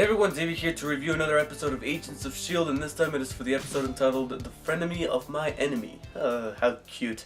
everyone, Xavier here to review another episode of Agents of S.H.I.E.L.D. and this time it is for the episode entitled The Frenemy of My Enemy. How cute.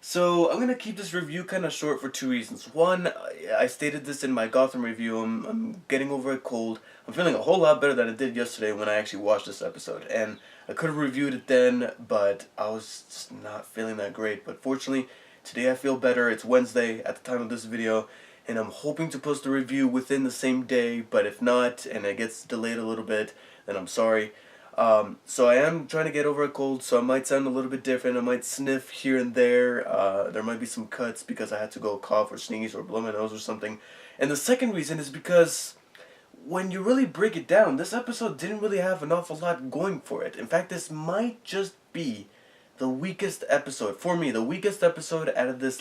So, I'm gonna keep this review kind of short for two reasons. One, I stated this in my Gotham review, I'm getting over a cold. I'm feeling a whole lot better than I did yesterday when I actually watched this episode. And I could have reviewed it then, but I was just not feeling that great. But fortunately, today I feel better. It's Wednesday at the time of this video. And I'm hoping to post a review within the same day, but if not, and it gets delayed a little bit, then I'm sorry. So I am trying to get over a cold, so I might sound a little bit different. I might sniff here and there. There might be some cuts because I had to go cough or sneeze or blow my nose or something. And the second reason is because when you really break it down, this episode didn't really have an awful lot going for it. In fact, this might just be the weakest episode, for me, the weakest episode out of this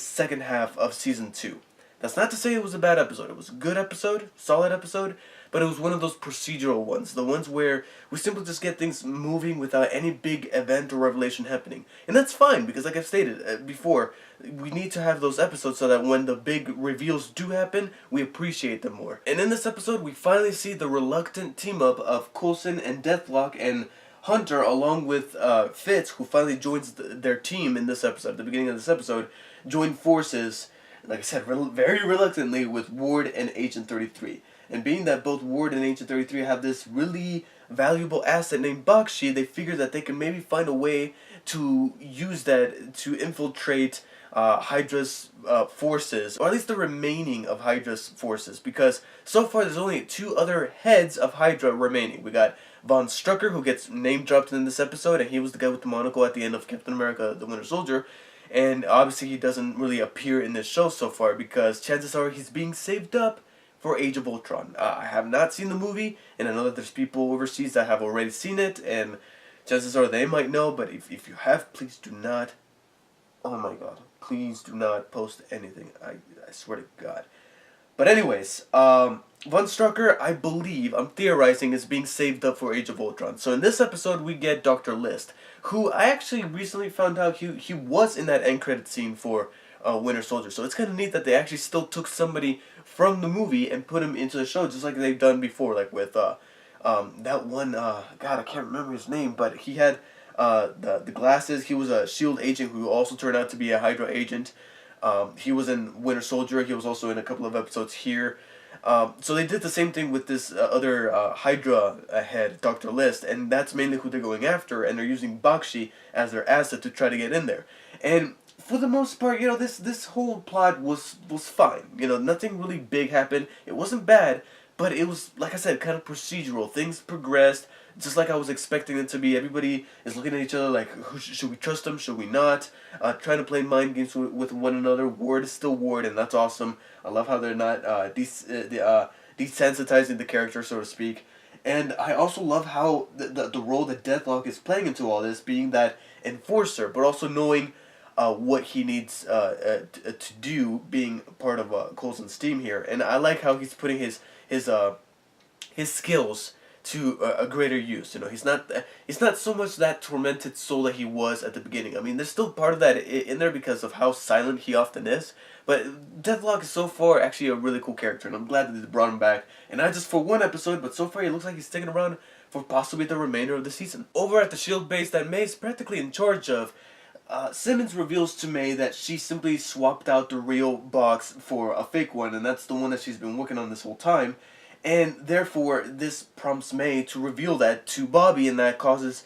second half of season 2. That's not to say it was a bad episode. It was a good episode, solid episode, but it was one of those procedural ones, the ones where we simply just get things moving without any big event or revelation happening. And that's fine, because like I've stated before, we need to have those episodes so that when the big reveals do happen, we appreciate them more. And in this episode, we finally see the reluctant team-up of Coulson and Deathlock and Hunter, along with Fitz, who finally joins their team in this episode, at the beginning of this episode, join forces, like I said, very reluctantly with Ward and Agent 33. And being that both Ward and Agent 33 have this really valuable asset named Bakshi, they figure that they can maybe find a way to use that to infiltrate Hydra's forces, or at least the remaining of Hydra's forces, because so far there's only 2 other heads of Hydra remaining. We got Von Strucker, who gets name dropped in this episode, and he was the guy with the monocle at the end of Captain America the Winter Soldier, and obviously he doesn't really appear in this show so far because chances are he's being saved up for Age of Ultron. I have not seen the movie, and I know that there's people overseas that have already seen it, and chances are they might know, but if you have, please do not, oh my god, please do not post anything, I swear to god. But anyways, Von Strucker, I believe, I'm theorizing, is being saved up for Age of Ultron. So in this episode, we get Dr. List, who I actually recently found out he was in that end credit scene for Winter Soldier. So it's kind of neat that they actually still took somebody from the movie and put him into the show, just like they've done before, like with that one, god, I can't remember his name, but he had the glasses. He was a S.H.I.E.L.D. agent who also turned out to be a Hydra agent. He was in Winter Soldier. He was also in a couple of episodes here. So they did the same thing with this other Hydra head, Dr. List, and that's mainly who they're going after, and they're using Bakshi as their asset to try to get in there. And for the most part, you know, this whole plot was fine. You know, nothing really big happened. It wasn't bad, but it was, like I said, kind of procedural. Things progressed just like I was expecting it to be. Everybody is looking at each other like, should we trust them, should we not? Trying to play mind games with one another. Ward is still Ward, and that's awesome. I love how they're not desensitizing the character, so to speak. And I also love how the role that Deathlock is playing into all this, being that enforcer, but also knowing what he needs to do, being part of Coulson's team here. And I like how he's putting his skills to a greater use. You know, he's not so much that tormented soul that he was at the beginning. I mean, there's still part of that in there because of how silent he often is. But Deathlock is so far actually a really cool character, and I'm glad that they brought him back. And not just for one episode, but so far he looks like he's sticking around for possibly the remainder of the season. Over at the S.H.I.E.L.D. base that May is practically in charge of, Simmons reveals to May that she simply swapped out the real box for a fake one, and that's the one that she's been working on this whole time. And therefore, this prompts May to reveal that to Bobby, and that causes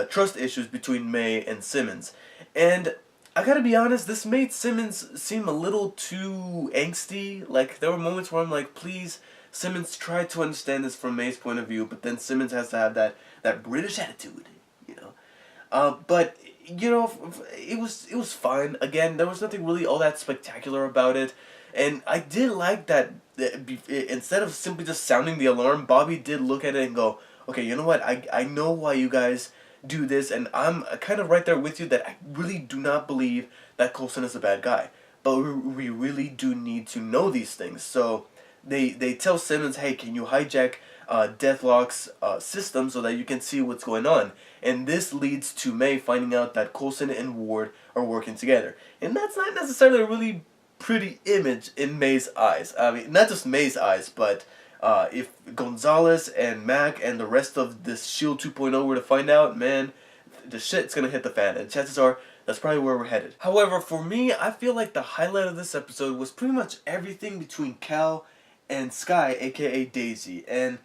trust issues between May and Simmons. And I gotta be honest, this made Simmons seem a little too angsty. Like, there were moments where I'm like, please, Simmons, try to understand this from May's point of view, but then Simmons has to have that British attitude, you know. But you know, it was fine. Again, there was nothing really all that spectacular about it. And I did like that instead of simply just sounding the alarm, Bobby did look at it and go, okay, you know what, I know why you guys do this, and I'm kind of right there with you that I really do not believe that Coulson is a bad guy. But we really do need to know these things. So they tell Simmons, hey, can you hijack Deathlock's system so that you can see what's going on? And this leads to May finding out that Coulson and Ward are working together. And that's not necessarily a really pretty image in May's eyes. I mean, not just May's eyes, but if Gonzalez and Mac and the rest of this S.H.I.E.L.D 2.0 were to find out, man, the shit's gonna hit the fan, and chances are that's probably where we're headed. However, for me, I feel like the highlight of this episode was pretty much everything between Cal and Sky, aka Daisy, and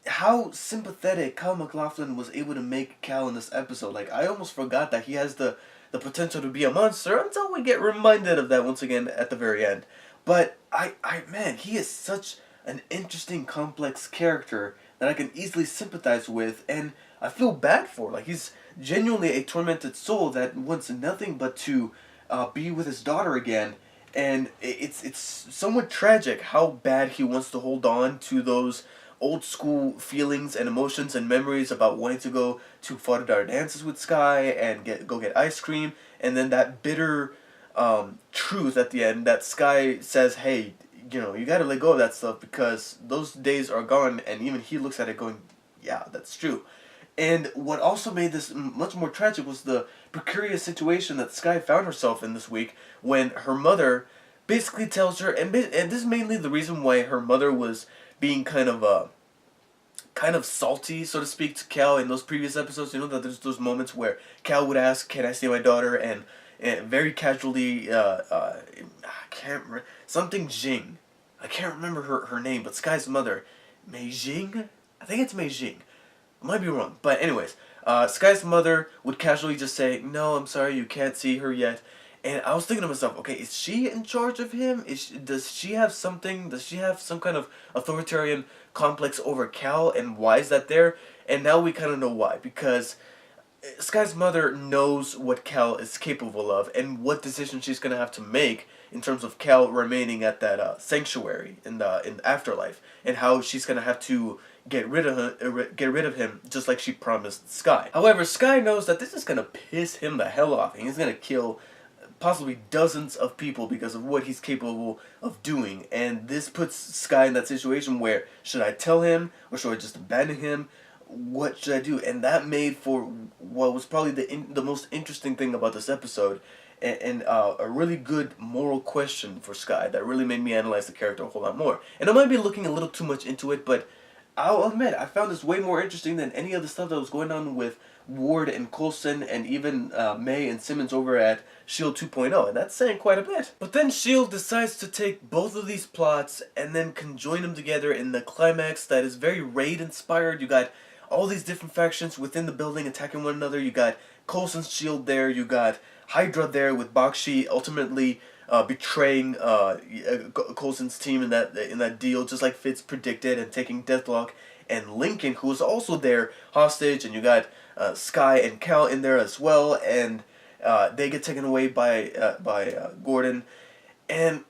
how sympathetic Cal McLaughlin was able to make Cal in this episode. Like, I almost forgot that he has the potential to be a monster until we get reminded of that once again at the very end. But man, he is such an interesting, complex character that I can easily sympathize with, and I feel bad for. Like, he's genuinely a tormented soul that wants nothing but to be with his daughter again. And it's somewhat tragic how bad he wants to hold on to those old school feelings and emotions and memories about wanting to go to Fodder dances with Sky and go get ice cream, and then that bitter truth at the end that Sky says, hey, you know, you gotta let go of that stuff because those days are gone, and even he looks at it going, yeah, that's true. And what also made this much more tragic was the precarious situation that Sky found herself in this week when her mother basically tells her, and this is mainly the reason why her mother was being kind of salty, so to speak, to Cal in those previous episodes. You know that there's those moments where Cal would ask, "Can I see my daughter?" and very casually, I can't remember, something Jing. I can't remember her name, but Sky's mother, Mei Jing? I think it's Mei Jing. I might be wrong, but anyways, Sky's mother would casually just say, "No, I'm sorry, you can't see her yet." And I was thinking to myself, okay, is she in charge of him? Does she have something? Does she have some kind of authoritarian complex over Cal? And why is that there? And now we kind of know why. Because Sky's mother knows what Cal is capable of and what decision she's going to have to make in terms of Cal remaining at that sanctuary in the afterlife, and how she's going to have to get rid of him, just like she promised Sky. However, Sky knows that this is going to piss him the hell off, and he's going to kill possibly dozens of people because of what he's capable of doing. And this puts Sky in that situation where, should I tell him or should I just abandon him? What should I do? And that made for what was probably the most interesting thing about this episode, and a really good moral question for Sky that really made me analyze the character a whole lot more. And I might be looking a little too much into it, but I'll admit, I found this way more interesting than any of the stuff that was going on with Ward and Coulson and even May and Simmons over at S.H.I.E.L.D 2.0, and that's saying quite a bit. But then S.H.I.E.L.D decides to take both of these plots and then conjoin them together in the climax that is very Raid-inspired. You got all these different factions within the building attacking one another. You got Coulson's S.H.I.E.L.D there, you got Hydra there with Bakshi ultimately betraying Coulson's team in that deal, just like Fitz predicted, and taking Deathlock and Lincoln, who was also there hostage, and you got Sky and Cal in there as well, and they get taken away by Gordon. And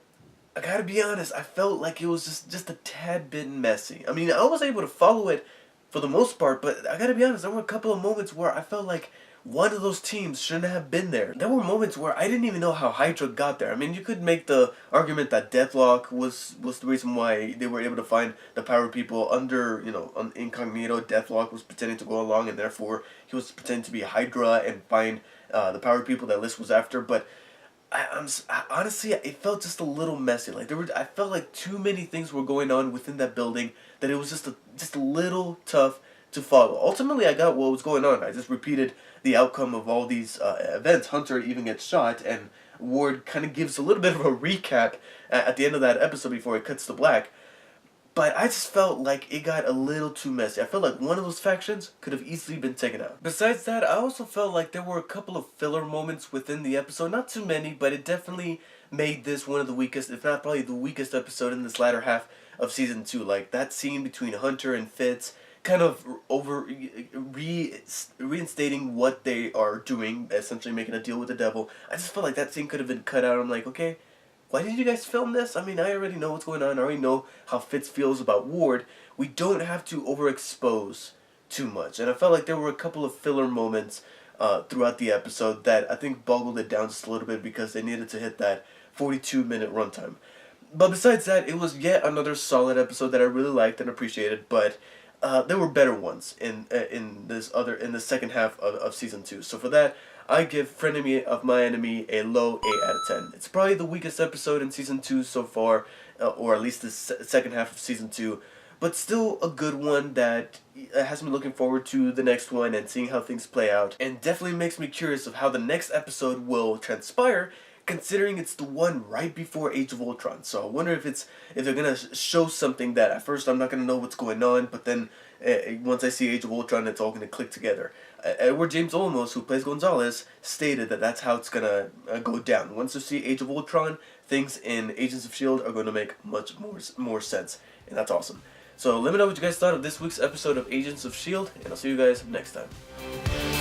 I gotta be honest, I felt like it was just a tad bit messy. I mean, I was able to follow it for the most part, but I gotta be honest, there were a couple of moments where I felt like one of those teams shouldn't have been there. There were moments where I didn't even know how Hydra got there. I mean, you could make the argument that Deathlock was the reason why they were able to find the Power People under, you know, incognito. Deathlock was pretending to go along, and therefore he was pretending to be Hydra and find the Power People that Liz was after. But honestly, it felt just a little messy. Like I felt like too many things were going on within that building that it was just a little tough to follow. Ultimately, I got what was going on. I just repeated the outcome of all these events. Hunter even gets shot, and Ward kind of gives a little bit of a recap at the end of that episode before it cuts to black. But I just felt like it got a little too messy. I felt like one of those factions could have easily been taken out. Besides that, I also felt like there were a couple of filler moments within the episode. Not too many, but it definitely made this one of the weakest, if not probably the weakest episode in this latter half of Season 2. Like, that scene between Hunter and Fitz, kind of reinstating what they are doing, essentially making a deal with the devil. I just felt like that scene could have been cut out. I'm like, okay, why did you guys film this? I mean, I already know what's going on. I already know how Fitz feels about Ward. We don't have to overexpose too much. And I felt like there were a couple of filler moments throughout the episode that I think boggled it down just a little bit because they needed to hit that 42-minute runtime. But besides that, it was yet another solid episode that I really liked and appreciated. But there were better ones in the second half of Season 2. So for that, I give Frenemy of My Enemy a low 8 out of 10. It's probably the weakest episode in Season 2 so far, or at least the second half of Season 2. but still a good one that has me looking forward to the next one and seeing how things play out, and definitely makes me curious of how the next episode will transpire, considering it's the one right before Age of Ultron. So I wonder if they're gonna show something that at first I'm not gonna know what's going on, but then once I see Age of Ultron, it's all gonna click together. Edward James Olmos, who plays Gonzalez, stated that that's how it's gonna go down. Once you see Age of Ultron, things in Agents of S.H.I.E.L.D. are going to make much more sense, and that's awesome. So let me know what you guys thought of this week's episode of Agents of S.H.I.E.L.D., and I'll see you guys next time.